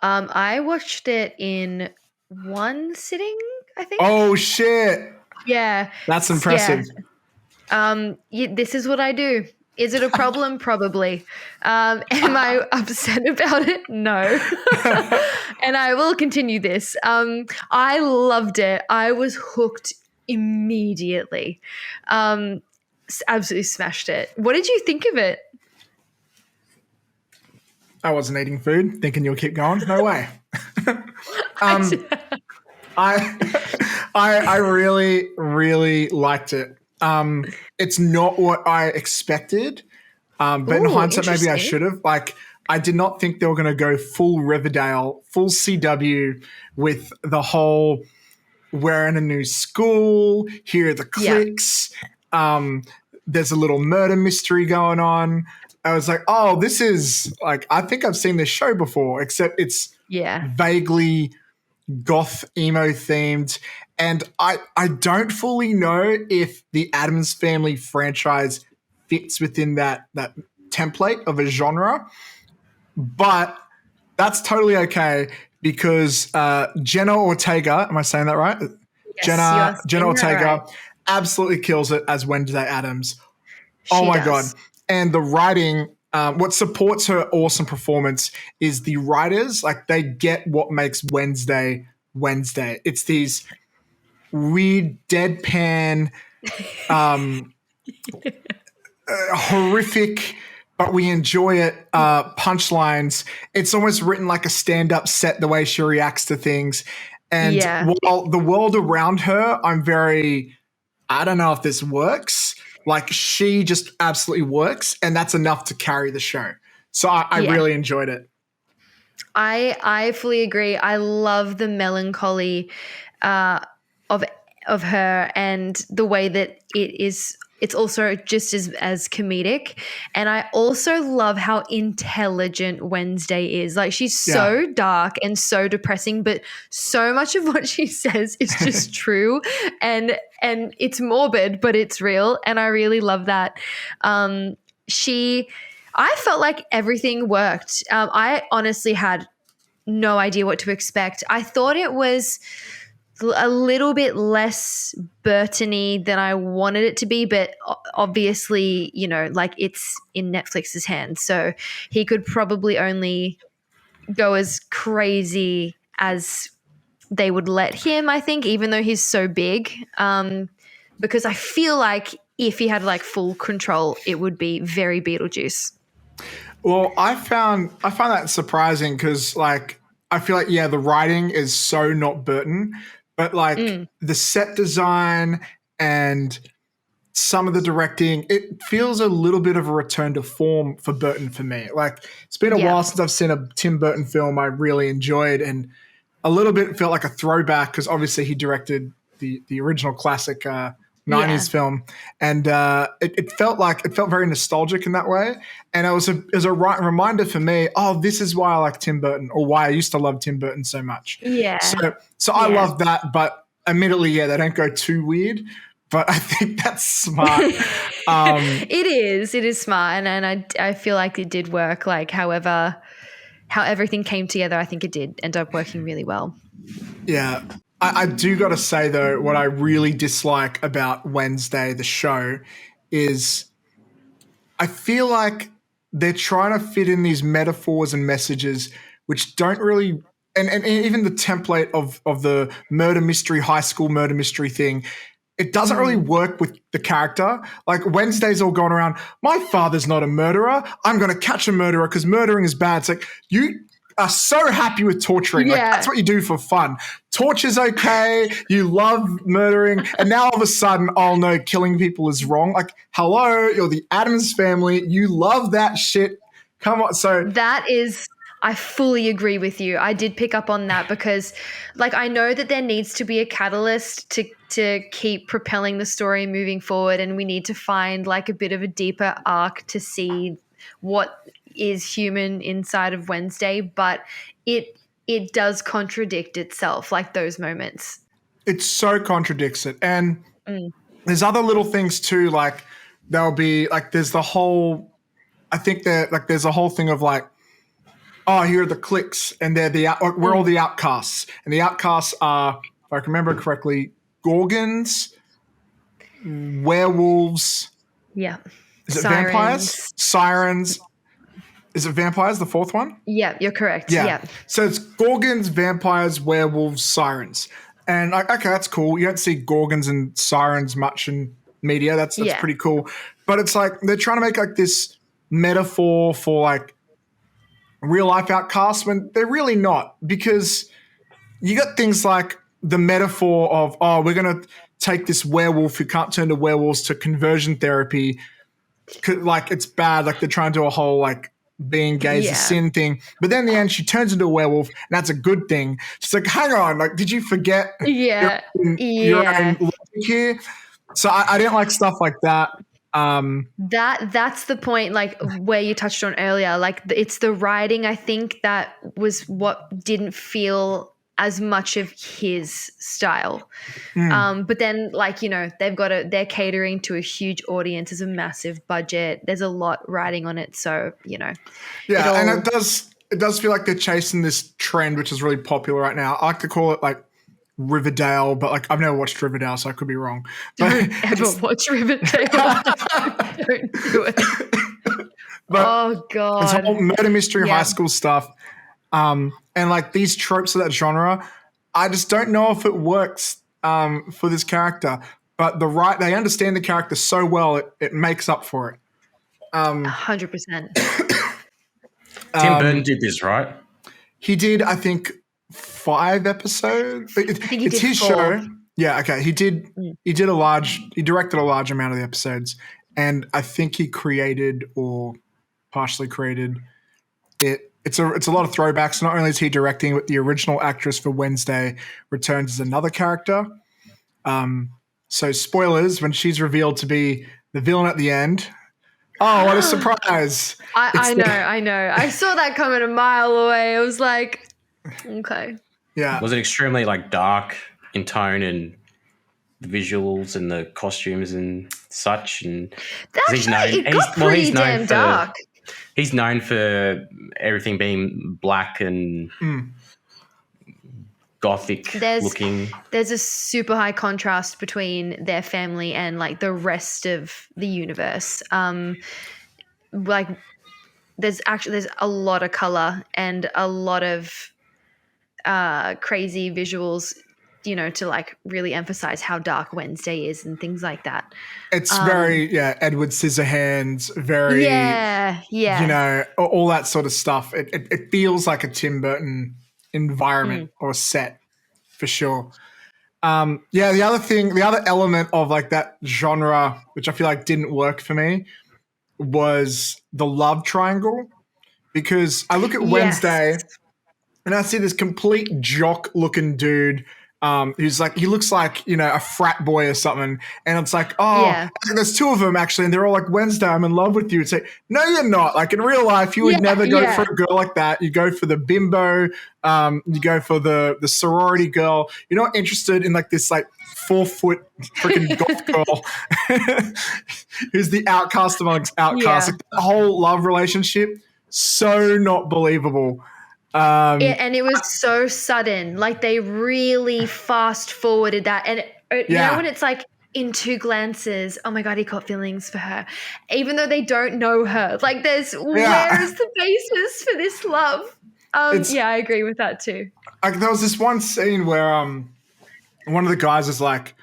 I watched it in one sitting, I think. Oh shit. Yeah. That's Yeah. impressive. This is what I do. Is it a problem? Probably. Am I upset about it? No. And I will continue this. I loved it. I was hooked immediately. Absolutely smashed it. What did you think of it? I wasn't eating food, thinking you'll keep going. No way. I I really, really liked it. It's not what I expected, but in Ooh, hindsight, maybe I interesting. should have. Like, I did not think they were going to go full Riverdale, full CW with the whole we're in a new school, here are the Yeah. cliques, there's a little murder mystery going on. I was like, oh, this is like, I think I've seen this show before, except it's Yeah. vaguely goth emo themed. And I don't fully know if the Addams Family franchise fits within that template of a genre, but that's totally okay because Jenna Ortega, am I saying that right? Yes, you are Jenna saying that Ortega right. absolutely kills it as Wednesday Addams. Oh She my does. god! And the writing, what supports her awesome performance is the writers. Like they get what makes Wednesday Wednesday. It's these weird deadpan, horrific, but we enjoy it. Punchlines. It's almost written like a stand-up set. The way she reacts to things, and Yeah. while the world around her, I don't know if this works. Like she just absolutely works, and that's enough to carry the show. So I Yeah. really enjoyed it. I fully agree. I love the melancholy of her and the way that it's also just as comedic. And I also love how intelligent Wednesday is. Like she's Yeah. so dark and so depressing, but so much of what she says is just true and it's morbid, but it's real. And I really love that. I felt like everything worked. I honestly had no idea what to expect. I thought it was a little bit less Burton-y than I wanted it to be, but obviously, like it's in Netflix's hands, so he could probably only go as crazy as they would let him, I think, even though he's so big. Because I feel like if he had like full control, it would be very Beetlejuice. Well, I found that surprising because like I feel like the writing is so not Burton, but like the set design and some of the directing, it feels a little bit of a return to form for Burton for me. Like it's been a while since I've seen a Tim Burton film I really enjoyed, and a little bit felt like a throwback because obviously he directed the original classic 90s film, and it felt very nostalgic in that way, and it was a right reminder for me. Oh, this is why I like Tim Burton, or why I used to love Tim Burton so much. So I love that, but admittedly, they don't go too weird. But I think that's smart. It is smart, and I feel like it did work. Like, however, how everything came together, I think it did end up working really well. Yeah. I do got to say, though, what I really dislike about Wednesday, the show, is I feel like they're trying to fit in these metaphors and messages which don't really – and even the template of the murder mystery, high school murder mystery thing, it doesn't really work with the character. Like Wednesday's all going around, my father's not a murderer. I'm going to catch a murderer because murdering is bad. It's like you are so happy with torturing. Like that's what you do for fun. Torture's okay. You love murdering. And now all of a sudden, oh no, killing people is wrong. Like, hello, you're the Addams Family. You love that shit. Come on. So that is – I fully agree with you. I did pick up on that because like I know that there needs to be a catalyst to keep propelling the story moving forward, and we need to find like a bit of a deeper arc to see what is human inside of Wednesday, but it does contradict itself, like those moments. It so contradicts it. And there's other little things too, like there'll be like there's the whole – I think that like there's a whole thing of like, oh, here are the cliques, and we're all the outcasts, and the outcasts are, if I can remember correctly, Gorgons, werewolves. Yeah. Is it vampires? Sirens. Is it vampires, the fourth one? Yeah, you're correct. Yeah. So it's Gorgons, vampires, werewolves, sirens. And okay, that's cool. You don't see Gorgons and sirens much in media. That's pretty cool. But it's like they're trying to make like this metaphor for like real life outcasts when they're really not, because you got things like the metaphor of, oh, we're going to take this werewolf who can't turn to werewolves to conversion therapy. Like it's bad. Like they're trying to do a whole like being gay is a sin thing. But then in the end, she turns into a werewolf and that's a good thing. She's like, hang on, like, did you forget your own logic here? So I didn't like stuff like that. That's the point, like where you touched on earlier, like it's the writing, I think, that was what didn't feel as much of his style. But then, like, you know, they're catering to a huge audience, there's a massive budget, there's a lot riding on it, so, you know. Yeah, and it does feel like they're chasing this trend, which is really popular right now. I like to call it like Riverdale, but like I've never watched Riverdale, so I could be wrong. Don't ever watch Riverdale. Don't do it. Oh God, this whole murder mystery high school stuff, and like these tropes of that genre, I just don't know if it works for this character. But they understand the character so well, it makes up for it. 100%. Tim Burton did this, right? He did, I think, 5 episodes. It's his 4 show. Yeah, okay. He directed a large amount of the episodes, and I think he created or partially created it. It's a lot of throwbacks. Not only is he directing, but the original actress for Wednesday returns as another character. So spoilers, when she's revealed to be the villain at the end. Oh, what a surprise. I know. I saw that coming a mile away. I was like, okay. Yeah. Was it extremely like dark in tone and the visuals and the costumes and such? And it got pretty damn dark. He's known for everything being black and gothic looking. There's a super high contrast between their family and like the rest of the universe. Like there's a lot of color and a lot of crazy visuals, you know, to like really emphasize how dark Wednesday is and things like that. It's very Edward Scissorhands, very you know, all that sort of stuff. It feels like a Tim Burton environment or set for sure. The other element of like that genre, which I feel like didn't work for me, was the love triangle, because I look at Wednesday and I see this complete jock looking dude who's like, he looks like, you know, a frat boy or something. And it's like, there's 2 of them actually. And they're all like, Wednesday, I'm in love with you. It's like, no, you're not. Like in real life, you would never go for a girl like that. You go for the bimbo. You go for the sorority girl. You're not interested in like this like 4-foot freaking goth girl who's the outcast amongst outcasts. Like, the whole love relationship, so not believable. And it was so sudden. Like they really fast forwarded that. And you know when it's like in 2 glances, oh my God, he caught feelings for her, even though they don't know her. Like where is the basis for this love? I agree with that too. Like there was this one scene where one of the guys is like,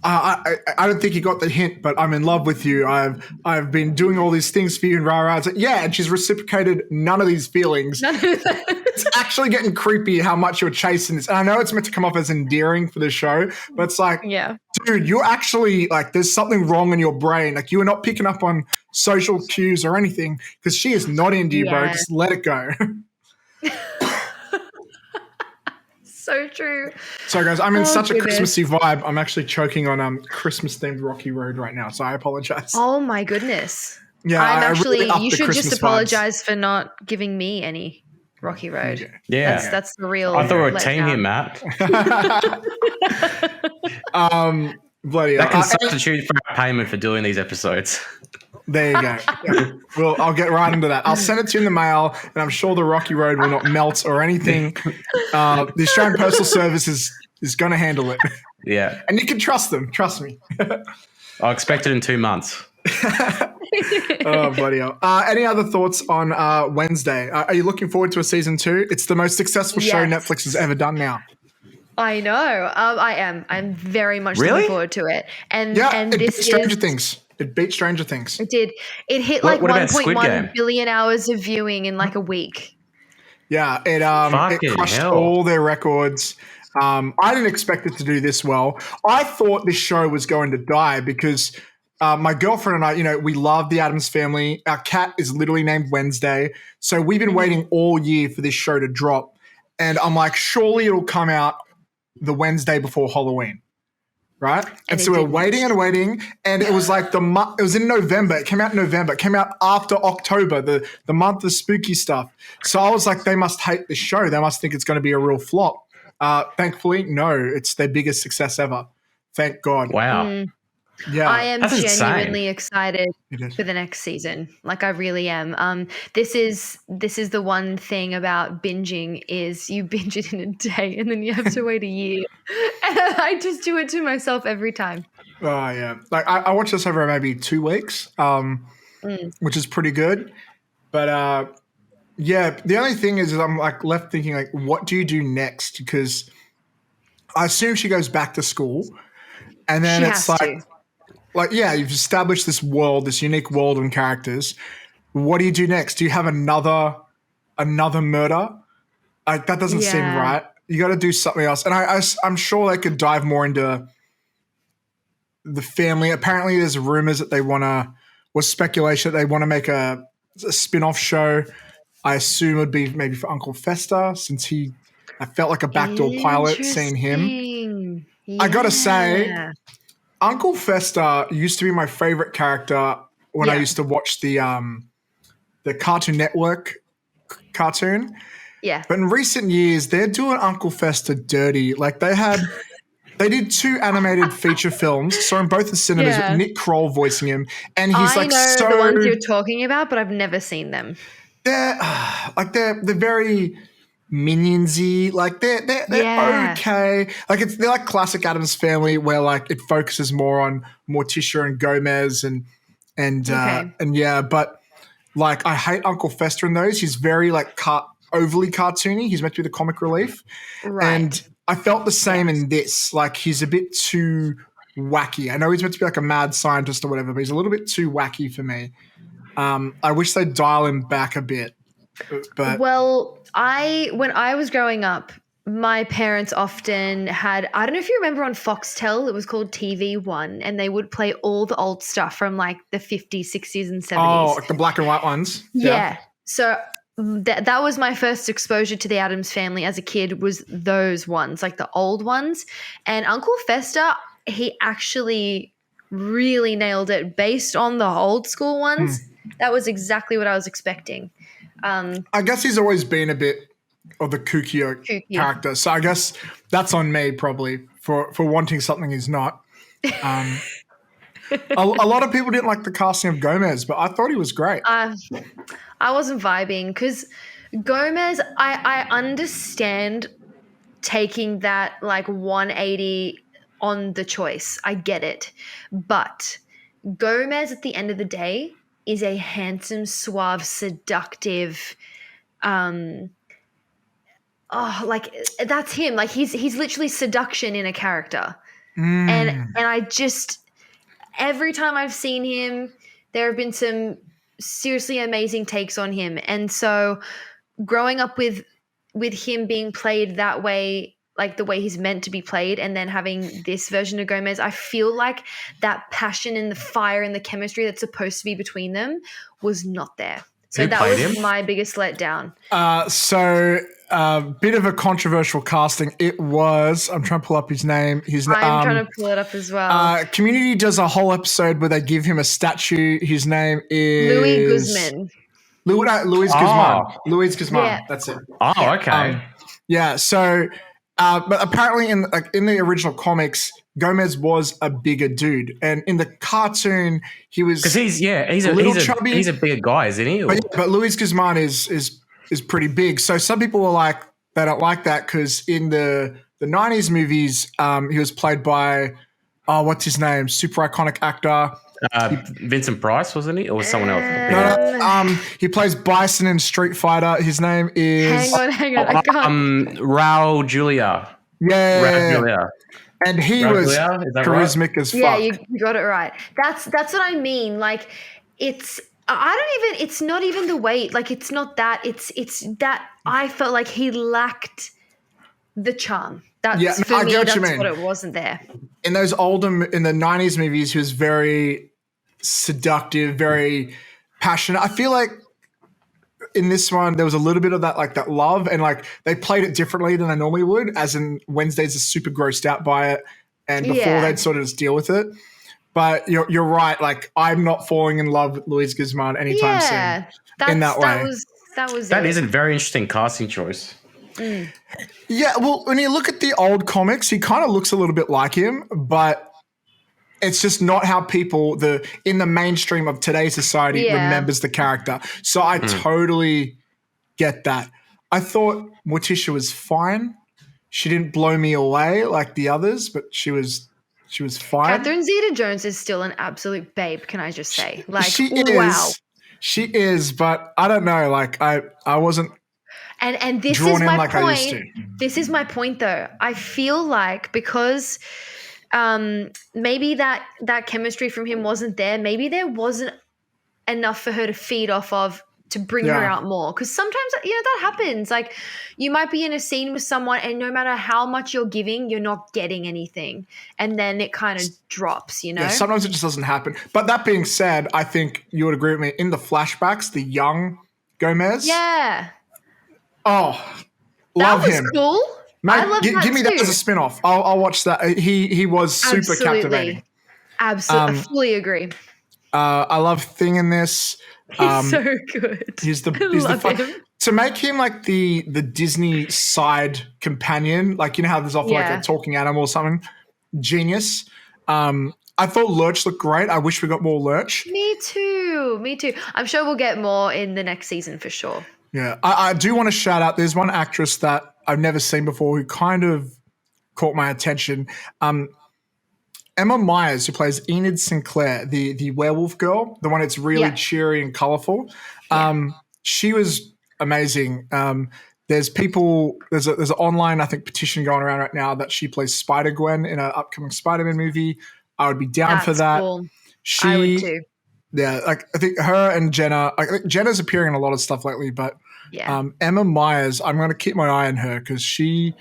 I don't think you got the hint, but I'm in love with you. I've been doing all these things for you and rah-rah. It's like, and she's reciprocated none of these feelings. It's actually getting creepy how much you're chasing this. And I know it's meant to come off as endearing for the show, but it's like, dude, you're actually like, there's something wrong in your brain. Like you are not picking up on social cues or anything, because she is not into you, bro. Just let it go. So true. Sorry, guys. I'm in such a Christmassy vibe. I'm actually choking on Christmas-themed Rocky Road right now, so I apologize. Oh, my goodness. Yeah, I'm actually really you should Christmas just apologize for not giving me any Rocky Road. Yeah. That's the real I thought we were a team here, Matt. Bloody that can substitute for our payment for doing these episodes. There you go. Yeah. Well, I'll get right into that. I'll send it to you in the mail, and I'm sure the Rocky Road will not melt or anything. The Australian Postal Service is going to handle it. Yeah. And you can trust them. Trust me. I'll expect it in 2 months. Oh, bloody hell. Any other thoughts on Wednesday? Are you looking forward to a season 2? It's the most successful show Netflix has ever done now. I know. I am. I'm very much looking forward to it. And it this beat Stranger Things. It beat Stranger Things. It did. It hit What about 1.1 billion hours of viewing in like a week. Yeah, it crushed all their records. I didn't expect it to do this well. I thought this show was going to die because my girlfriend and I, we love the Addams Family. Our cat is literally named Wednesday. So we've been waiting all year for this show to drop. And I'm like, surely it'll come out the Wednesday before Halloween, right? And so we're waiting and waiting, and it was like it was in November. It came out in November. It came out after October, the month of spooky stuff. So I was like, they must hate this show. They must think it's going to be a real flop. Thankfully, no, it's their biggest success ever. Thank God. Wow. Yeah, I am genuinely excited for the next season. Like I really am. This is the one thing about binging is you binge it in a day and then you have to wait a year. And I just do it to myself every time. Oh yeah, like I watched this over maybe 2 weeks, which is pretty good. But yeah, the only thing is I'm like left thinking like, what do you do next? Because I assume she goes back to school, and then it's like, yeah, you've established this world, this unique world and characters. What do you do next? Do you have another murder? Like that doesn't seem right. You got to do something else. And I'm sure they could dive more into the family. Apparently, there's rumors that speculation that they want to make a spin-off show. I assume it would be maybe for Uncle Fester, since I felt like a backdoor pilot seeing him. Yeah. I got to say, Uncle Fester used to be my favorite character when I used to watch the Cartoon Network cartoon. Yeah. But in recent years, they're doing Uncle Fester dirty. Like they did 2 animated feature films, saw in both the cinemas with Nick Kroll voicing him. And he's I know the ones you're talking about, but I've never seen them. They're very Minions-y, like they're okay. Like they're like classic Addams Family, where like it focuses more on Morticia and Gomez and but like I hate Uncle Fester in those. He's very like overly cartoony. He's meant to be the comic relief, and I felt the same in this. Like he's a bit too wacky. I know he's meant to be like a mad scientist or whatever, but he's a little bit too wacky for me. I wish they'd dial him back a bit. But when I was growing up, my parents often had, I don't know if you remember on Foxtel, it was called TV1, and they would play all the old stuff from like the 50s, 60s and 70s. Oh, like the black and white ones. Yeah. So that was my first exposure to the Addams Family as a kid, was those ones, like the old ones. And Uncle Fester, he actually really nailed it based on the old school ones. That was exactly what I was expecting. I guess he's always been a bit of the kooky character, so I guess that's on me probably for wanting something he's not. A lot of people didn't like the casting of Gomez, but I thought he was great. I wasn't vibing because Gomez, I understand taking that like 180 on the choice. I get it. But Gomez at the end of the day is a handsome, suave, seductive, like that's him. Like he's literally seduction in a character. And I just, every time I've seen him, there have been some seriously amazing takes on him. And so growing up with him being played that way, like the way he's meant to be played, and then having this version of Gomez, I feel like that passion and the fire and the chemistry that's supposed to be between them was not there. So that was my biggest letdown. Bit of a controversial casting. It was, I'm trying to pull up his name. I'm trying to pull it up as well. Community does a whole episode where they give him a statue. His name is Louis Guzman. Louis Guzman. Louis Guzman. Yeah. That's it. Oh, okay. So But apparently in the original comics, Gomez was a bigger dude, and in the cartoon, he was Because he's chubby. He's a bigger guy, isn't he? But Luis Guzman is pretty big. So some people were like, they don't like that because in the 90s movies, he was played by what's his name? Super iconic actor. Vincent Price, wasn't he? Or was someone else? No, he plays Bison in Street Fighter. His name is Hang on. I can't. Raul Julia. Yeah. Raul Julia. And he Raul was Julia? Is that charismatic right? as fuck. Yeah, you got it right. That's what I mean. Like, it's not even the weight. Like, it's not that. It's that I felt like he lacked the charm. That's for me. That's what it wasn't there. In those in the 90s movies, he was very seductive, very passionate. I feel like in this one, there was a little bit of that love, and like they played it differently than I normally would, as in Wednesday's is super grossed out by it, and before they'd sort of just deal with it. But you're right. Like, I'm not falling in love with Luis Guzman anytime soon in that way. That is a very interesting casting choice. Mm. Yeah, well, when you look at the old comics, he kind of looks a little bit like him, but it's just not how people in the mainstream of today's society remembers the character. So I totally get that. I thought Morticia was fine. She didn't blow me away like the others, but she was fine. Catherine Zeta-Jones is still an absolute babe, can I just say? Like, she wow. She is, but I don't know. Like, I wasn't and this drawn is in my like point. I used to. This is my point, though. I feel like because maybe that chemistry from him wasn't there. Maybe there wasn't enough for her to feed off of to bring her out more. Because sometimes, that happens. Like, you might be in a scene with someone and no matter how much you're giving, you're not getting anything. And then it kind of drops, Yeah, sometimes it just doesn't happen. But that being said, I think you would agree with me. In the flashbacks, the young Gomez. Yeah. Oh, love him. That was cool. Mate, I love that give me that as a spin-off. I'll watch that. He was super captivating. Absolutely. I fully agree. I love Thing in this. He's so good. He's the him. To make him like the Disney side companion, like how there's often like a talking animal or something. Genius. I thought Lurch looked great. I wish we got more Lurch. Me too. I'm sure we'll get more in the next season for sure. Yeah, I do want to shout out. There's one actress that I've never seen before who kind of caught my attention. Emma Myers, who plays Enid Sinclair, the werewolf girl, the one that's really cheery and colorful. She was amazing. There's an online, I think, petition going around right now that she plays Spider-Gwen in an upcoming Spider-Man movie. I would be down for that. Cool. I would too. Yeah, like I think her and Jenna. Jenna's appearing in a lot of stuff lately, but Emma Myers, I'm going to keep my eye on her because she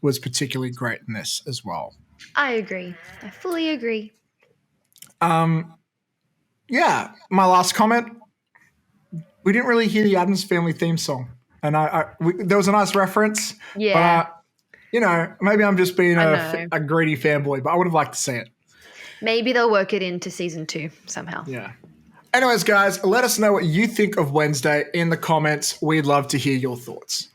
was particularly great in this as well. I agree. I fully agree. Yeah, my last comment. We didn't really hear the Addams Family theme song, and there was a nice reference. Yeah. But maybe I'm just being a greedy fanboy, but I would have liked to see it. Maybe they'll work it into season 2 somehow. Yeah. Anyways, guys, let us know what you think of Wednesday in the comments. We'd love to hear your thoughts.